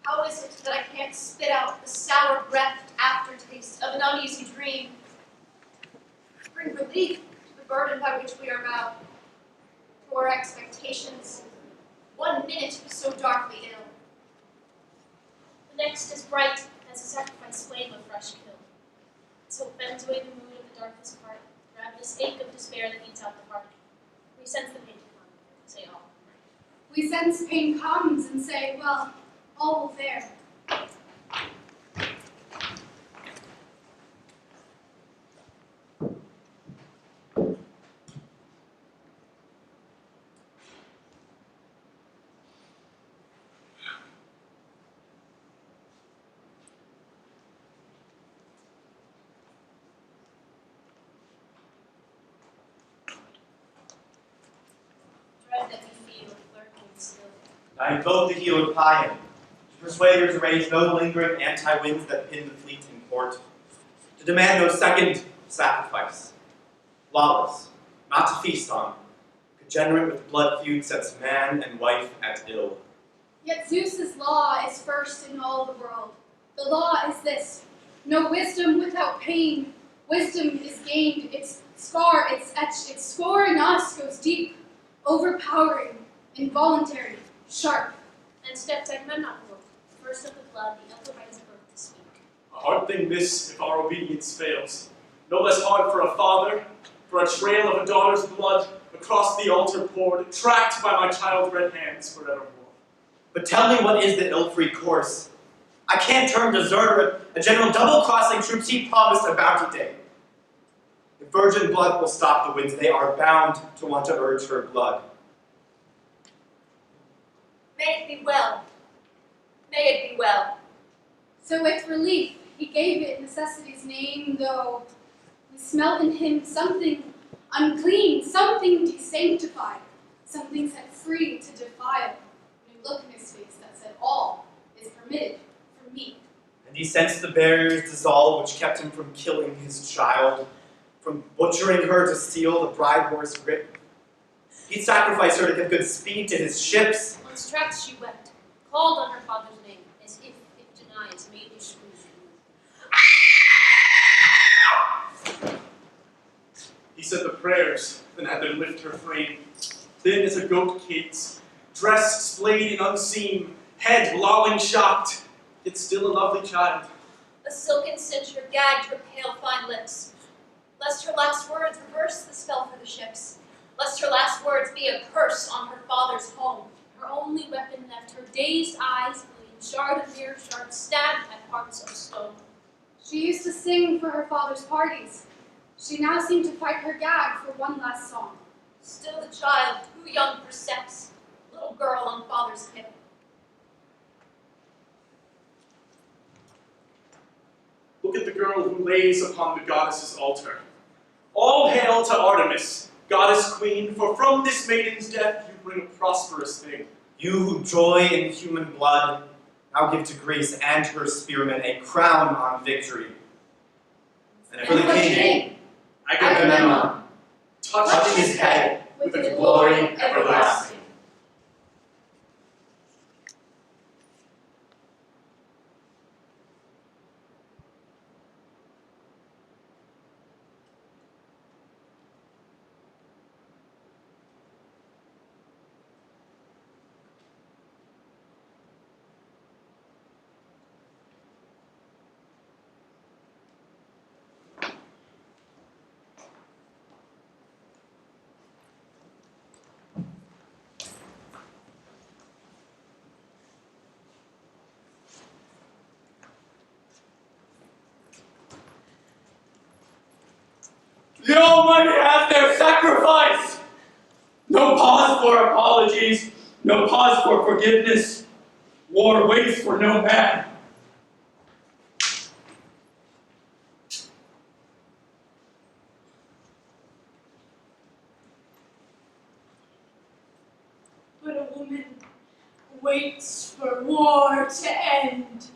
How is it that I can't spit out the sour breath aftertaste of an uneasy dream? Bring relief to the burden by which we are bound. For our expectations, 1 minute is so darkly ill. The next is bright as a sacrifice flame of fresh kill. As hope bends away the mood of the darkest part, ravenous ache of despair that eats out the heart. We sense the pain to come, say all. We sense pain comes and say, well, all will fare. Dread that we feel lurking still. I invoke the healed Paean, to persuade her to raise no lingering anti-winds that pin the fleet in port, to demand no second sacrifice. Lawless, not to feast on, degenerate with blood feud sets man and wife at ill. Yet Zeus's law is first in all the world. The law is this: no wisdom without pain. Wisdom is gained, its scar, its etched, its score in us goes deep, overpowering, involuntary, sharp. And stepped Agamemnon forth, first of the blood, the elder by his birth to speak. A hard thing this, if our obedience fails. No less hard for a father, for a trail of a daughter's blood across the altar poured, tracked by my child-red hands forevermore. But tell me, what is the ill-free course? I can't turn deserter, a general double-crossing troops he promised a bounty day. If virgin blood will stop the winds, they are bound to want to urge her blood. May it be well. May it be well. So with relief, he gave it necessity's name, though we smell in him something unclean, something desanctified, something set free to defile. New look in his face that said all is permitted for me. And he sensed the barriers dissolve which kept him from killing his child, from butchering her to steal the bride horse grip. He'd sacrifice her to give good speed to his ships. On straps she wept, called on her father's name, as if denied made his screws. He said the prayers, then had them lift her frame, thin as a goat kid's, dressed splayed and unseen, head lolling shocked, yet still a lovely child. A silken cincture gagged her pale fine lips, lest her last words reverse the spell for the ships, lest her last words be a curse on her father's home. Her only weapon left, her dazed eyes gleamed, shard of mirror sharp, stabbed at hearts of stone. She used to sing for her father's parties. She now seemed to fight her gag for one last song. Still the child, too young for sex, little girl on father's hip. Look at the girl who lays upon the goddess's altar. All hail to Artemis, goddess queen, for from this maiden's death you bring a prosperous thing. You who joy in human blood, now give to Greece and her spearmen a crown on victory. And for the king, Agamemnon, touch touch his head with with the the glory glory everlasting. everlasting. The Almighty has their sacrifice! No pause for apologies, no pause for forgiveness. War waits for no man. But a woman waits for war to end.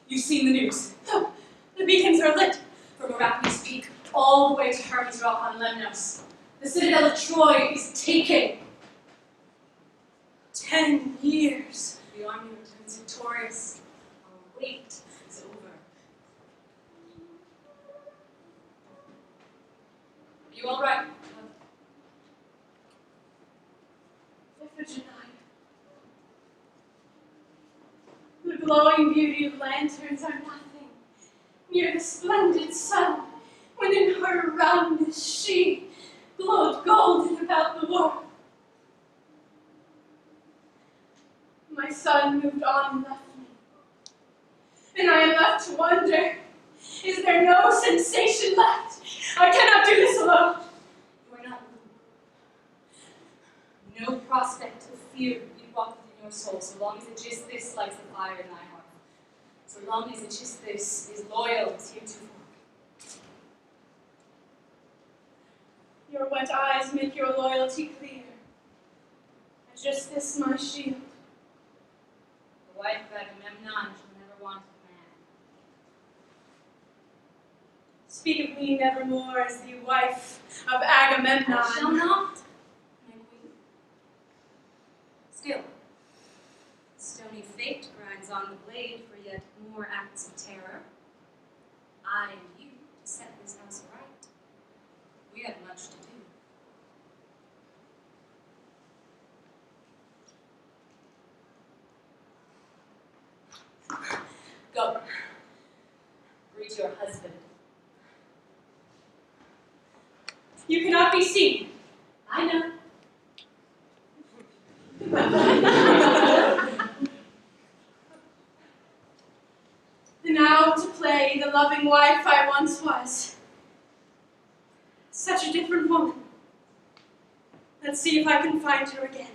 You've seen the news. Oh, the beacons are lit from Arachne's Peak all the way to Hermes Rock on Lemnos. The citadel of Troy is taken. 10 years. The army returns victorious. Our wait is over. Are you all right? Iphigenia. The glowing beauty of lanterns are nothing near the splendid sun, when in her roundness she glowed golden about the world. My son moved on and left me, and I am left to wonder, is there no sensation left? I cannot do this alone. You are not alone. No prospect of fear you walk within your soul, so long as it just this lights the fire in thy heart. So long as it just this is loyal as heretofore. Your wet eyes make your loyalty clear. And just this my shield. The wife of Agamemnon shall never want a man. Speak of me nevermore as the wife of Agamemnon. I shall not, my queen. Still, stony fate grinds on the blade for yet more acts of terror. I and you to set this house right. We have much to do. Go. Greet your husband. You cannot be seen. I know. Now to play the loving wife I once was. Such a different woman. Let's see if I can find her again.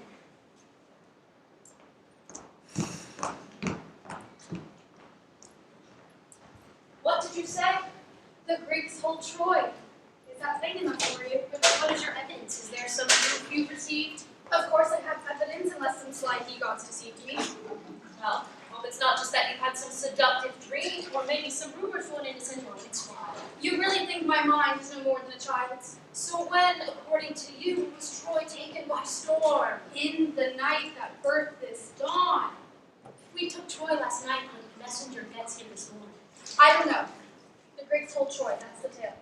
What did you say? The Greeks hold Troy. Is that plain enough for you? But what is your evidence? Is there some proof you've received? Of course I have evidence, unless some sly he-gods deceived me. Well, it's not just that you've had some seductive dream, or maybe some rumors flown innocent or wild. You really think my mind is no more than a child's? So when, according to you, was Troy taken by storm? In the night that birthed this dawn. We took Troy last night, and the messenger gets here this morning. I don't know. The Greeks hold Troy, that's the tale.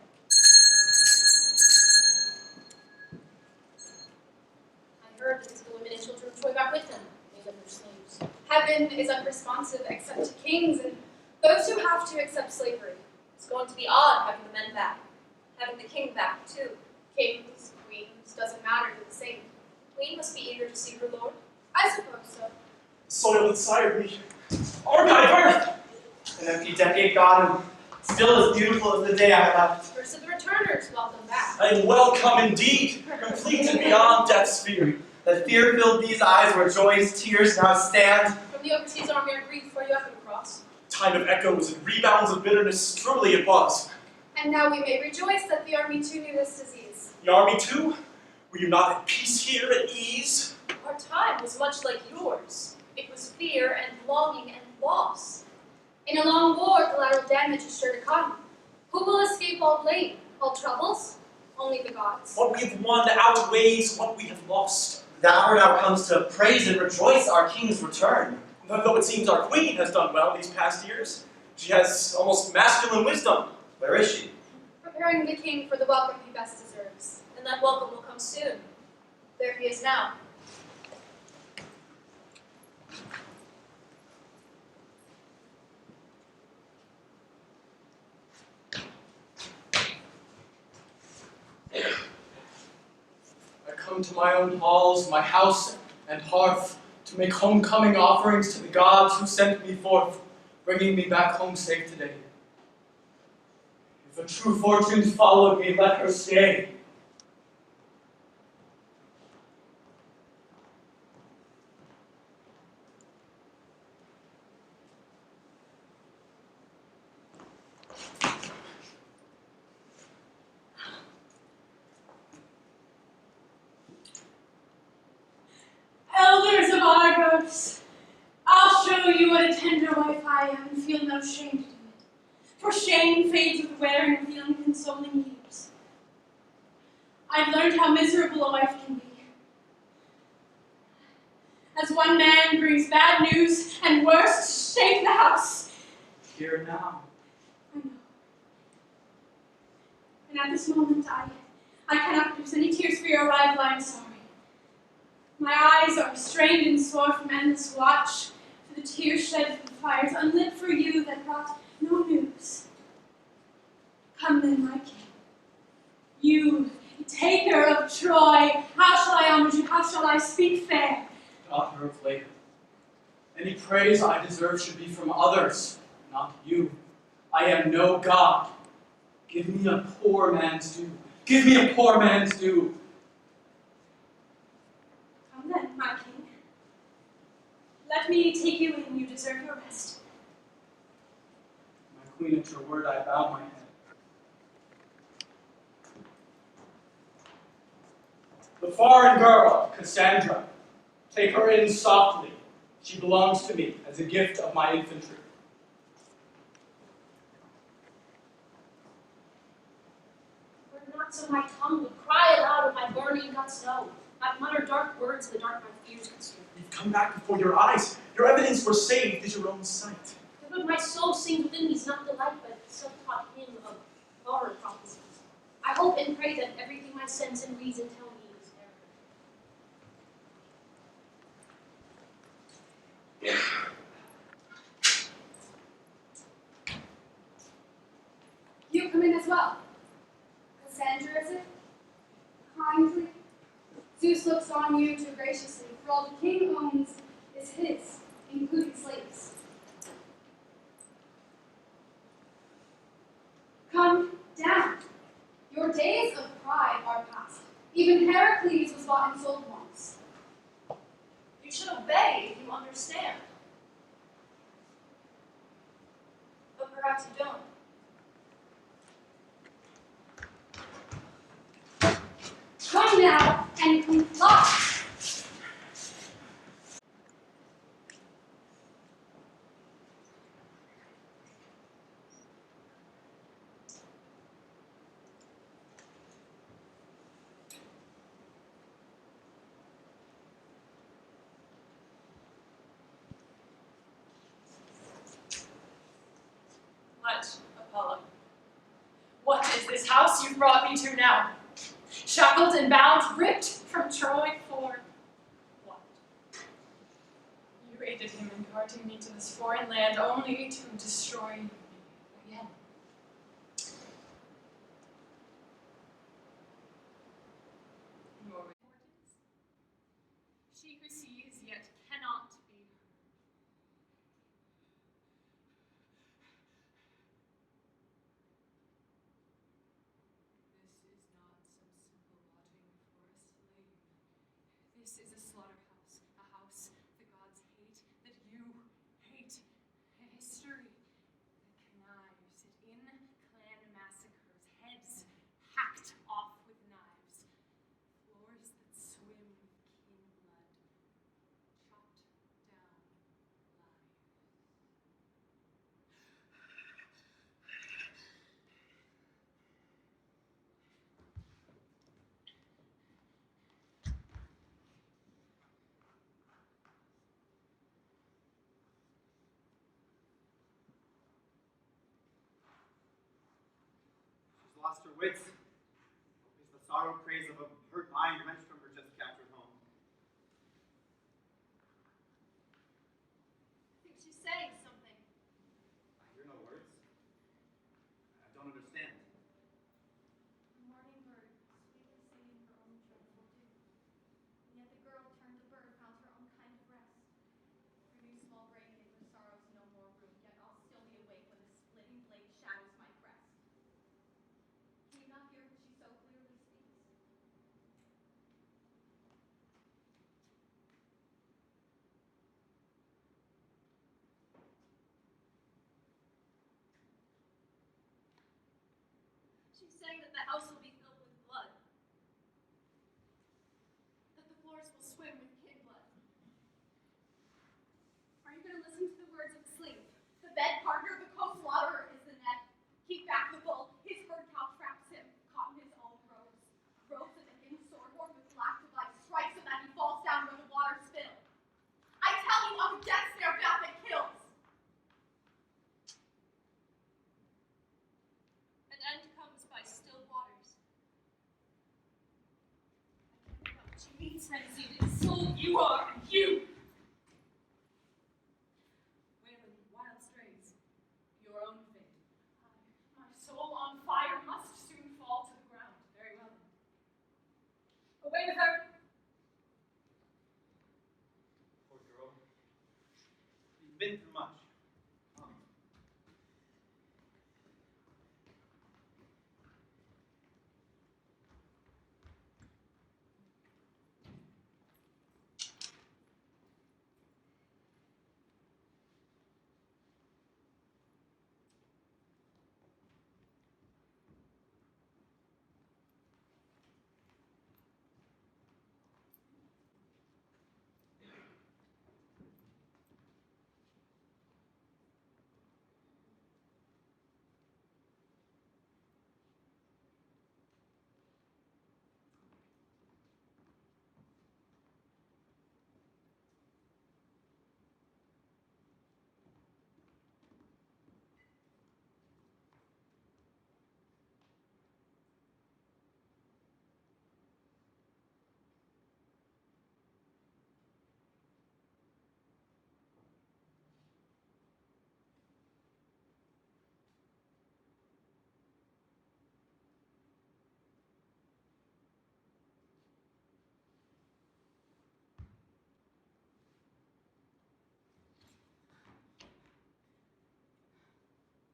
I heard that the women and children of Troy got with them. They got their slaves. Heaven is unresponsive except to kings and those who have to accept slavery. It's going to be odd having the men back. Having the king back, too. Kings, queens, doesn't matter, they're the same. Queen must be eager to see her lord. I suppose so. Soil that sired me. Argive earth! An empty decade gone, and still as beautiful as the day I left. First of the returners, welcome back. I am welcome indeed, complete and beyond death's fear. That fear filled these eyes where joy's tears now stand. From the overseas army I grieved for you echoed across. Time of echoes and rebounds of bitterness, truly it was. And now we may rejoice that the army too knew this disease. The army too? Were you not at peace here, at ease? Our time was much like yours. It was fear and longing and loss. In a long war, collateral damage is sure to come. Who will escape all blame, all troubles? Only the gods. What we have won outweighs what we have lost. The hour now comes to praise and rejoice our king's return. Though it seems our queen has done well these past years, she has almost masculine wisdom. Where is she? Preparing the king for the welcome he best deserves. And that welcome will come soon. There he is now. I come to my own halls, my house and hearth, to make homecoming offerings to the gods who sent me forth, bringing me back home safe today. If a true fortune followed me, let her stay. Elders of Argos, I'll show you what a tender wife I am. Feel feel no shame to do it, for shame fades with the wearing of the unconsoling years. I've learned how miserable a wife can be. As one man brings bad news and worse to shake the house. Here now. I know. And at this moment, I cannot produce any tears for your arrival. I am sorry. My eyes are strained and sore from endless watch, for the tears shed for the fires unlit for you that brought no news. Come then, my king. You, taker of Troy, how shall I honor you? How shall I speak fair? Daughter of labor. Any praise I deserve should be from others, not you. I am no god. Give me a poor man's due. Give me a poor man's due. Come then, my king. Let me take you in. You deserve your rest. My queen, at your word I bow my head. The foreign girl, Cassandra. Take her in softly. She belongs to me as a gift of my infantry. Were it not so my tongue would cry aloud of my burning guts know. I'd mutter dark words in the dark my fears consume. You've come back before your eyes. Your evidence for saved is your own sight. But my soul sings within me's not delight, but self-taught hymn of horror prophecies. I hope and pray that everything my sense and reason tell me is there. You come in as well. Cassandra, is it? Kindly. Zeus looks on you too graciously, for all the king owns is his, including slaves. Come down. Your days of pride are past. Even Heracles was bought and sold once. You should obey if you understand. But perhaps you don't. Come now and comply. What, Apollo? What is this house you've brought me to now? Shackled and bound, ripped from Troy for what? You aided him in carting me to this foreign land only to destroy me again. Your importance? She who sees yet cannot be heard. This is not some simple lodging for a slave. This is a slaughterhouse, a house the gods hate, that you hate, a history that connives it in clan massacres, heads hacked off with knives, floors that swim with kin blood, chopped down lives. She's lost her wits. Is the sorrow praise of a hurt mind wrenched from her just captured home. I think she's saying something. I hear no words. I don't understand. The morning bird, sweetly singing her own joyful tune. And yet the girl turned to bird, found her own kind of rest. Her new small brain gave her sorrows no more room, yet I'll still be awake when the splitting blade shadows my breast. Can you not hear what she so clearly speaks? She's saying that the house will be filled with blood. That the floors will swim with kid blood. Are you going to listen to the words of the slave? That bed partner, the co-slaughterer is the net. Keep back the bull, his herd cow traps him, caught in his own robes. Robes of an in-sword horn with black device, strikes so that he falls down where the water spill. I tell you of a death snare bout that kills. An end comes by still waters. I know what you mean, transcended soul, you are, you! Wailing wild strays, your own fate. My soul on fire must soon fall to the ground. Very well then. Away with her! Poor girl. You've been through much.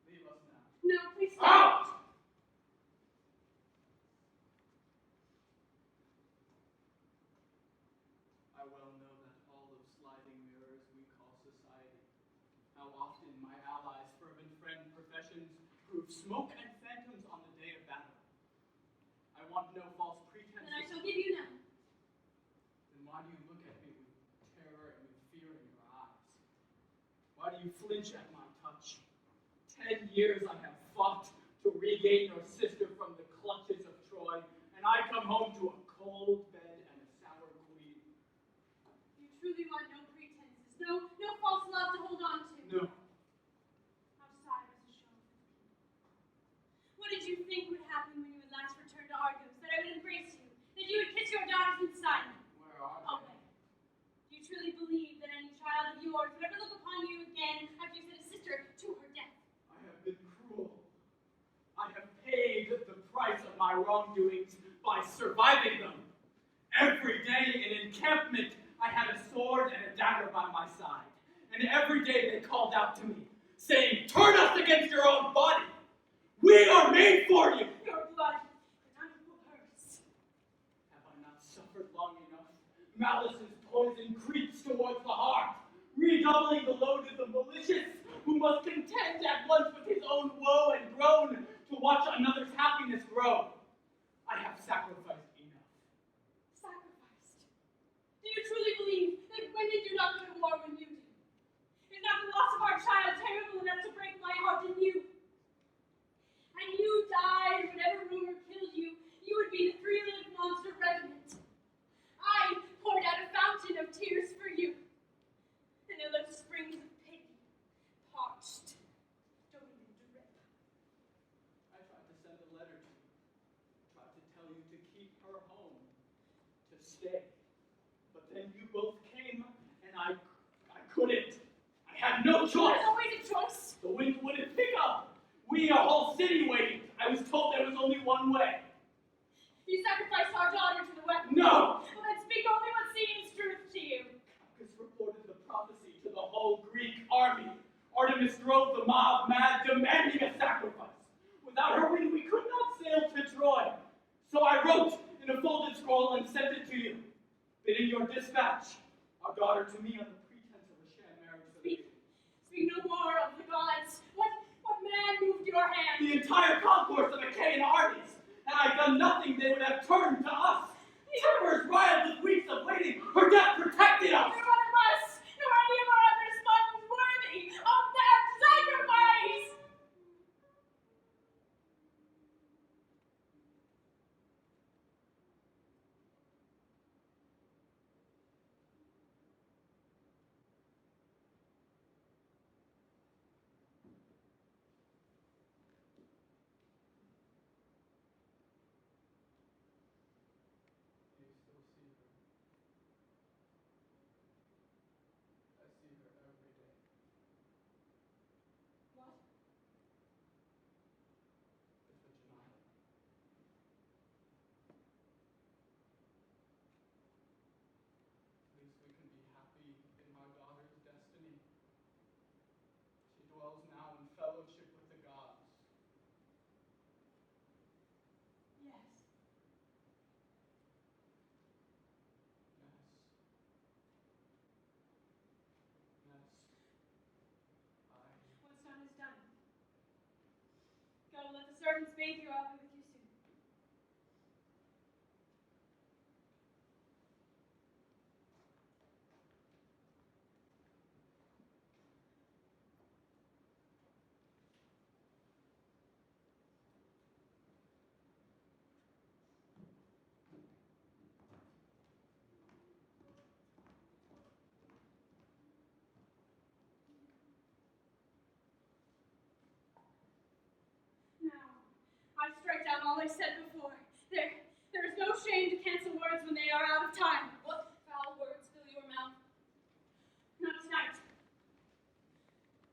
Leave us now. No, please stop. Out! I well know that all those sliding mirrors we call society, how often my allies, fervent friend professions, prove smoke and phantoms on the day of battle. I want no false pretenses. Then I shall give you none. Then why do you look at me with terror and with fear in your eyes? Why do you flinch at my touch? 10 years I have fought to regain your sister from the clutches of Troy, and I come home to a cold bed and a sour queen. You truly want no pretenses, no false love to hold on to. No, Outside is a show for the people. What did you think would happen when you would last return to Argos? That I would embrace you? That you would kiss your daughters inside me? where are Away. Do you truly believe that any child of yours would ever look upon you again after you sent a sister to her death? I have been cruel. I have paid the price of my wrongdoings by surviving them. Every day in encampment, I had a sword and a dagger by my side. And every day they called out to me, saying, "Turn us against your own body. We are made for you." Your blood, and I will hers. Have I not suffered long enough? Malice's poison creeps towards the heart, redoubling the load of the malicious, who must contend at once with his own woe and groan to watch another's happiness grow. I have sacrificed enough. Sacrificed. Do you truly believe that women do not go to war when you do? Is not the loss of our child terrible enough to break my heart in you? And you died, whatever rumor killed you, you would be the three-limbed monster revenant. I poured out a fountain of tears for you, and now those springs of pity, parched, don't even drip. I tried to send a letter to you, tried to tell you to keep her home, to stay. But then you both came, and I couldn't. I had no choice. There's always a choice. The wind wouldn't pick up. We, a whole city, waiting. I was told there was only one way. You sacrificed our daughter to the weapon. No! Well, then speak only what seems truth to you. Caucus reported the prophecy to the whole Greek army. Artemis drove the mob mad, demanding a sacrifice. Without her we could not sail to Troy. So I wrote in a folded scroll and sent it to you, bidding your dispatch our daughter to me on the pretense of a sham marriage. Speak no more of the gods. What man moved your hand? The entire concourse of Achaean armies. Had I done nothing, they would have turned to us. Terrors riled with weeks of waiting. Her death protected us. Neither one of us, nor any of our others, was worthy of that sacrifice. servants bathe you. I'll be with you soon. Now, I strike down all I said before. There is no shame to cancel words when they are out of time. What foul words fill your mouth? Not tonight.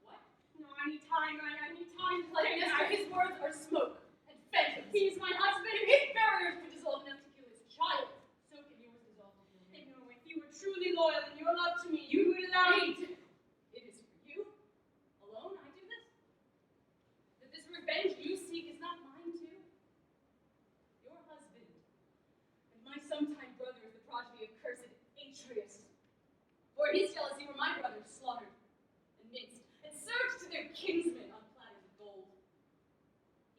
What? No, I need time. I need time to Clytemnestra, think. his words are smoke and phantoms. He's my husband. His barriers could dissolve enough to kill his child. So can yours dissolve to kill me. No, if you were truly loyal in your love to me, you would allow me. It is for you alone I do this. That this revenge you seek is not mine too. Your husband and my sometime brother is the progeny of cursed Aeschylus. For his jealousy were my brothers slaughtered and minced and served to their kinsmen on platters of gold.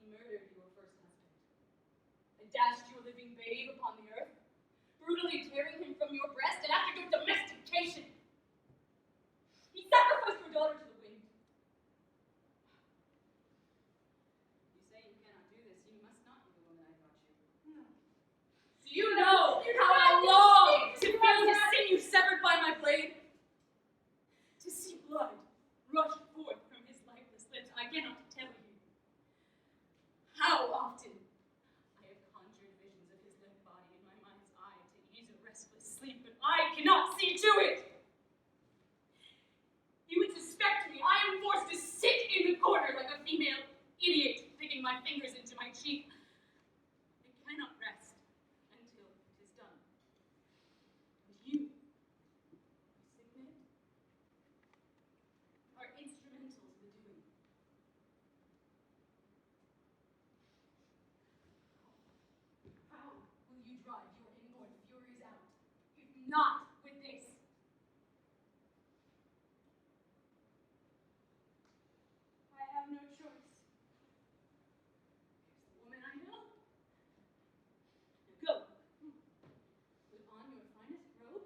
He murdered your first husband and dashed your living babe upon the earth, brutally tearing him from your breast, and after your domestication, he sacrificed your daughter to the wind. You say you cannot do this. You must not be the woman I thought you. No. Do you know how I long to feel his sinew severed by my blade? To see blood rush forth from his lifeless lips, I cannot tell you. How often I have conjured visions of his limp body in my mind's eye to ease a restless sleep, but I cannot see to it. You would suspect me. I am forced to sit in the corner like a female idiot, digging my fingers into my cheek. I cannot rest until it is done. And you, my signet, are instrumental to the doing. How will you drive your inborn furies out, if not with this? I have no choice. Here's the woman I know. Now go. Put on your finest robe.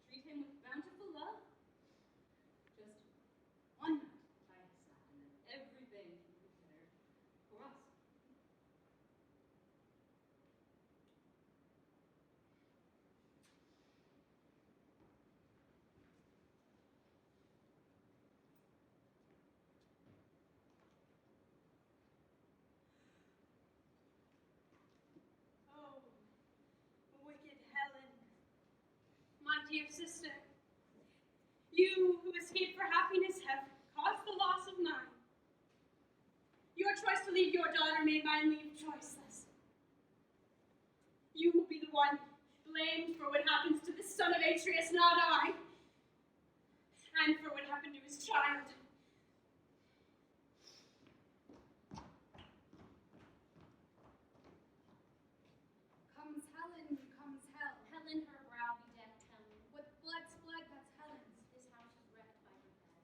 Treat him with bountiful love. Just 1 night by his side, and then everything will be better for us. Oh, wicked Helen. My dear sister, you who escaped for happiness have caused the loss of mine. Your choice to leave your daughter made mine leave choiceless. You will be the one blamed for what happens to the son of Atreus, not I, and for what happened to his child. Comes Helen, comes hell. Helen, her brow bedecked Helen. What blood's blood, that's Helen's. This house is wrecked by her beds.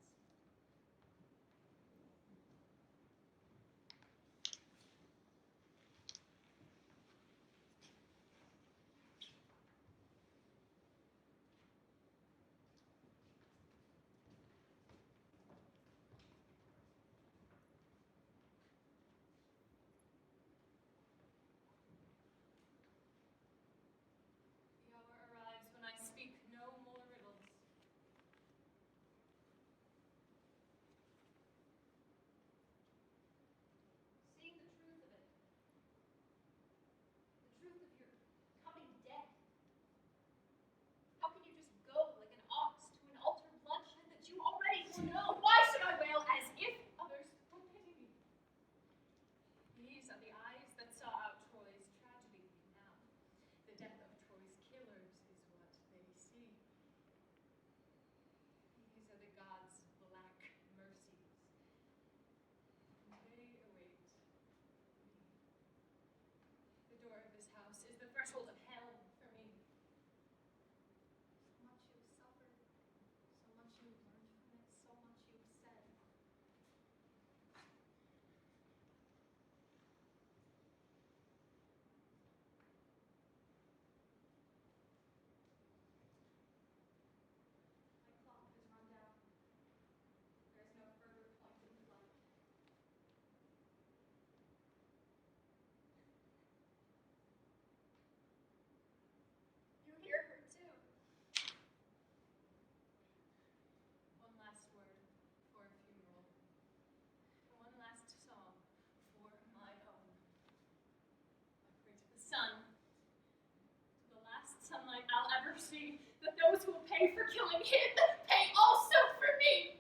those who will pay for killing him pay also for me.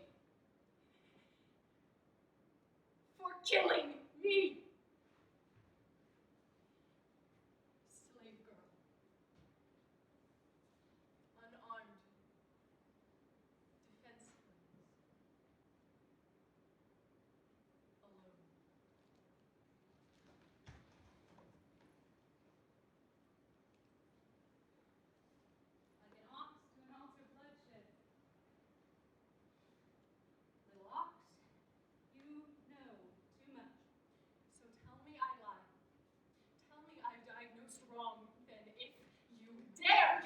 For killing me. Slave girl. Unarmed. Defenseless. Alone. Like an ox to an altar of bloodshed. Little ox, you know too much. So tell me I lied. Tell me I diagnosed wrong, then if you dare.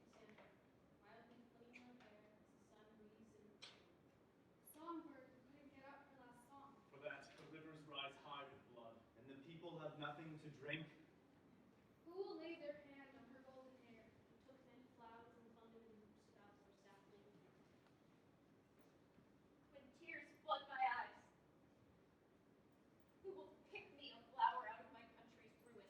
Cassandra, mildly floating on air as the sun breathes in the field. Songbird who couldn't get up her last song. For that, the rivers rise high with blood. And the people have nothing to drink. Who will lay their hand on her golden hair? Who took many flowers and flung them in loops about her sapling hair. When tears flood my eyes, who will pick me a flower out of my country's ruin?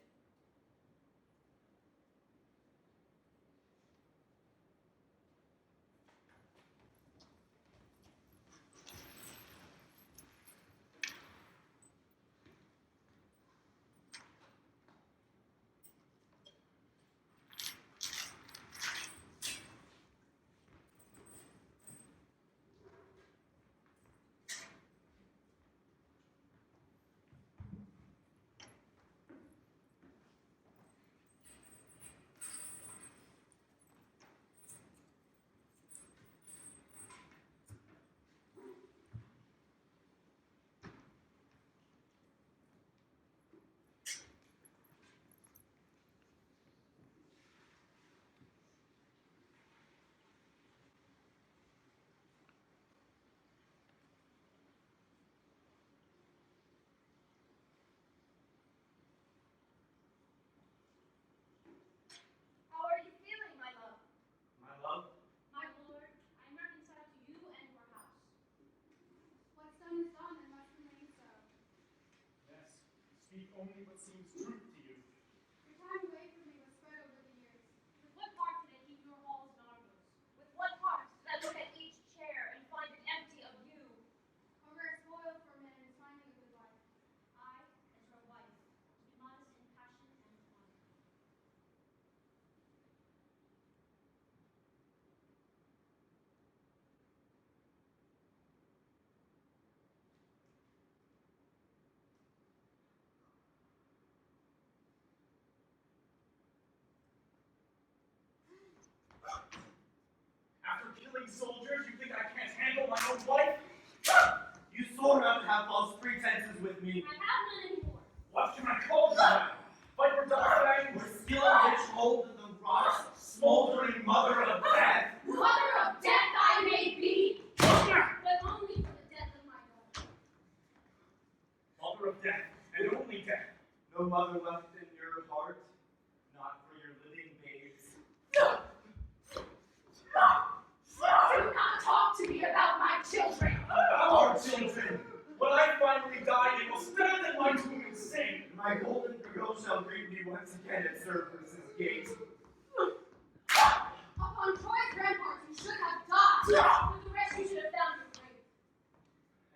How are you feeling, my love? My love, My lord, I am reconciled to you and your house. What's done is done and must remain so. Yes, you speak only what seems truth to you. Your time away from me was spread over the years. With what heart did I keep your halls and arbors? With what heart did I look at each chair and find it empty of you? How rare spoil for a man is finding a good wife. I, as your wife, to be modest in passion and honor. After killing soldiers, you think I can't handle my own wife? you swore not to have false pretenses with me. I have none anymore. What can I call you now? Viper dog With skill which hold the rocks, smoldering mother of death. Mother of death I may be, But only for the death of my daughter. Mother of death, and only death. No mother left in your heart, not for your living babes. do not talk to me about my children. Our children! When I finally die, they will stand at my tomb and sing. My golden grill shall greet me once again at Cerberus' gate. Upon Troy's ramparts you should have died. With the rest you should have found your grave.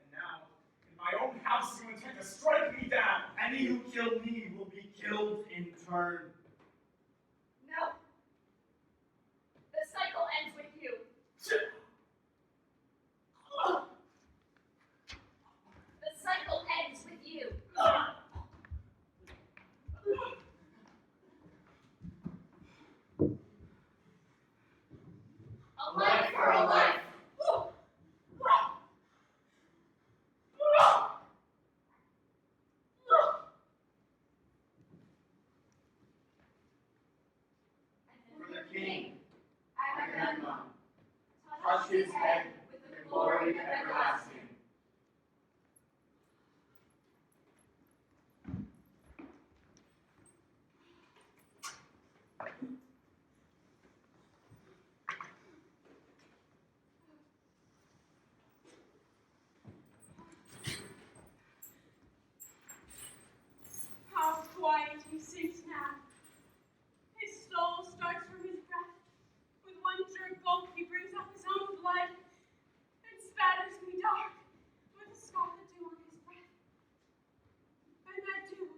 And now, in my own house, you intend to strike me down. Any who kill me will be killed in turn. No. The cycle ends with you. The cycle ends with you. A life for a life. For the king, Agamemnon, touch his head with the glory everlasting. dark, with a scarlet dew on his breath. And that dew,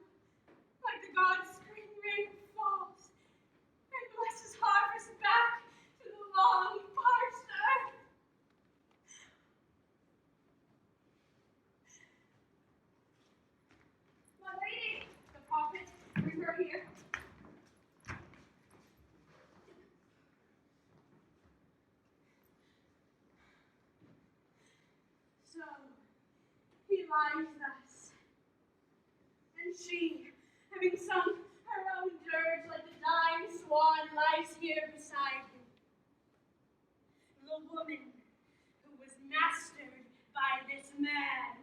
like the god's spring rain, falls and blesses harvest back to the long parched earth. My lady, the prophet, bring her here. So, he lies thus, and she, having sung her own dirge like the dying swan, lies here beside him. The woman who was mastered by this man.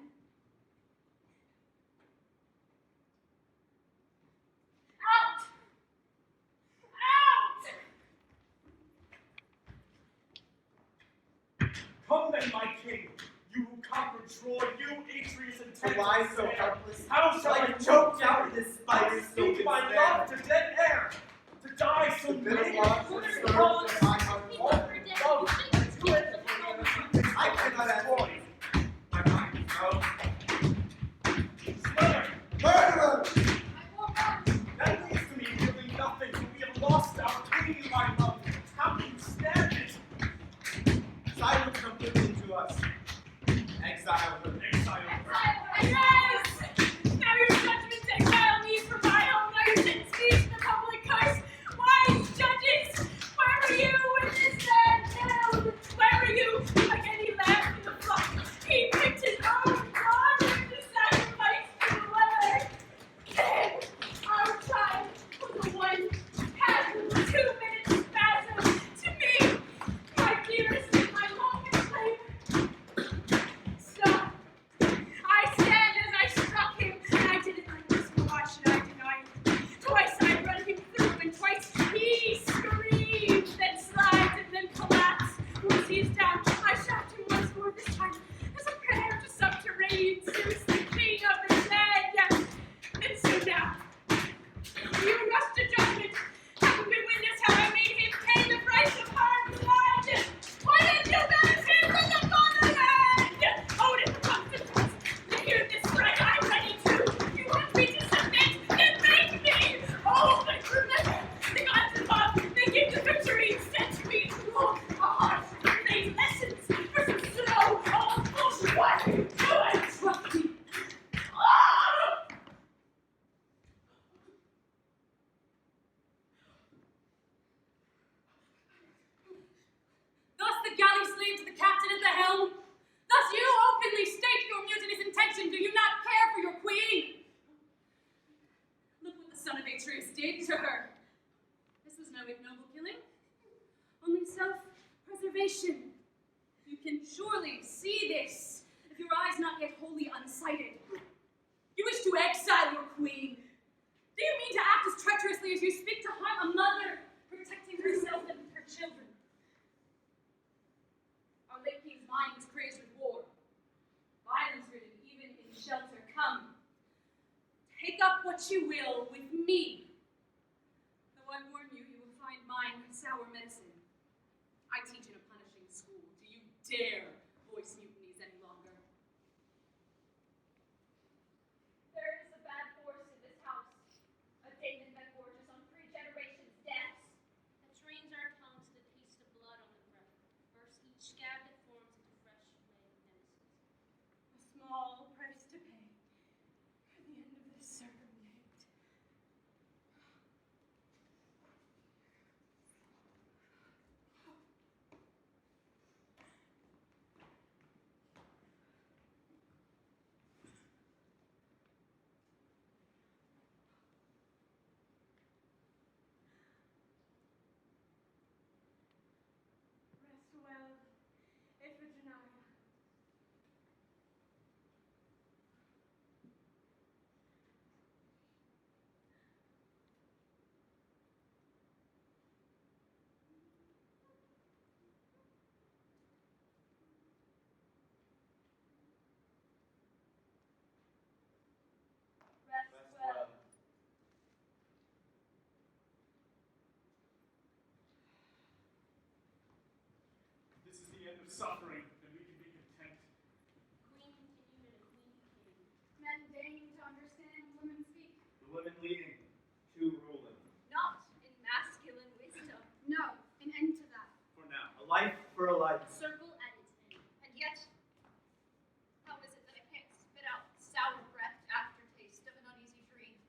Out! Out! Come then, my king, you who conquered Troy, you, Atreus, and To lie so helpless, How shall I like choked out in this spider speak silken my snare? love to dead air, to die so The bitter many loss and good surge cause? of my heart. Love, I cannot answer. My mind is out. Slayer, Murderer! that leads to me feeling nothing, for we have lost our queen, my love. How can you stand it? Silence come quickly to us. Exile her. Exile her. Yes! Now your judgments exile me from my home. Now your sentence me to the public curse. Wise judges, where were you when this man killed? Where were you like any lamb in the flock? He picked his own daughter to sacrifice to the weather. Then our child was the one had 2 minutes spasm to me, my dearest and my longest labor. Stop. I stand as I struck him, and I did it like this, for why should I deny it? Twice I run him through, and twice he screamed, then slides, and then collapsed. Once he is down, I shout him once more, this time as a prayer to subterranean Zeus, the king of the dead. And so now, you must to judgment, having been witness how I made him pay the price of hard blood. Why did you banish him from the fatherland? Oh, it comes to pass. To hear this right, I'm ready to. You want me to submit? Then make me. Oh, but remember, the gods above, they give the victory instead to me. Oh, a harsh, late lessons for some snow. Oh, what? Do it. Trust me. Oh! Thus the galley slave to the captain at the helm. Thus you openly state your mutinous intention. Do you not care for your queen? Look what the son of Atreus did to her. This was no ignoble killing, only self-preservation. You can surely see this if your eyes not yet wholly unsighted. You wish to exile your queen. Do you mean to act as treacherously as you speak to harm a mother protecting herself and her children? Our late king's mind was crazed with war, violence-ridden even in shelter. Come, take up what you will with me. Though I warn you, you will find mine sour medicine. I teach in a punishing school. Do you dare voice mutinies any longer? There is a bad force in this house, a Damon that gorges on 3 generations' deaths. That trains our tongues to taste the blood on the breath. First each scab that forms into fresh flame nemesis. A small price to pay for the end of this circumnavigate. Rest well, Iphigenia. Rest well. This is the end of suffering, then we can be content. women leading, two ruling. Not in masculine wisdom. No, an end to that. For now, a life for a life. Circle at its end. And yet, how is it that I can't spit out the sour breath aftertaste of an uneasy dream?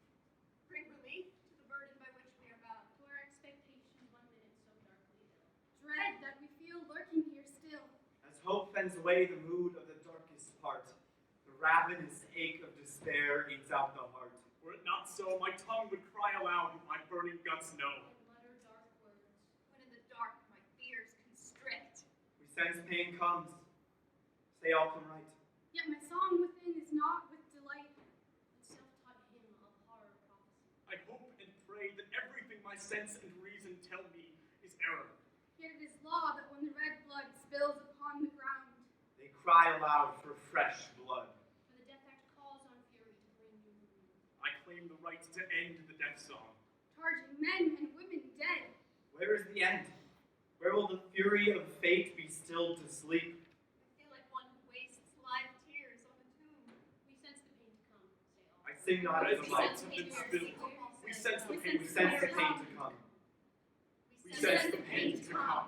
Bring relief to the burden by which we are bound. To our expectation, 1 minute so darkly ill. Dread that we feel lurking here still. As hope fends away the mood of the darkest part, the ravenous ache of despair eats out the heart. Were it not so, my tongue would cry aloud what my burning guts know. And mutter dark words. When in the dark my fears constrict. We sense pain comes, say all come right. Yet my song within is not with delight. And self-taught hymn of horror prophecy. I hope and pray that everything my sense and reason tell me is error. Yet it is law that when the red blood spills upon the ground, They cry aloud for fresh blood. For the Death Act calls on fury to bring new ruin. I claim the right to end the death song. charging men and women dead. Where is the end? Where will the fury of fate be stilled to sleep? I feel like one who wastes live tears on a tomb. We sense the pain to come, say all. I sing not as Red a lights light. have been spilled. We sense the pain We sense the pain to come. We sense the pain to come.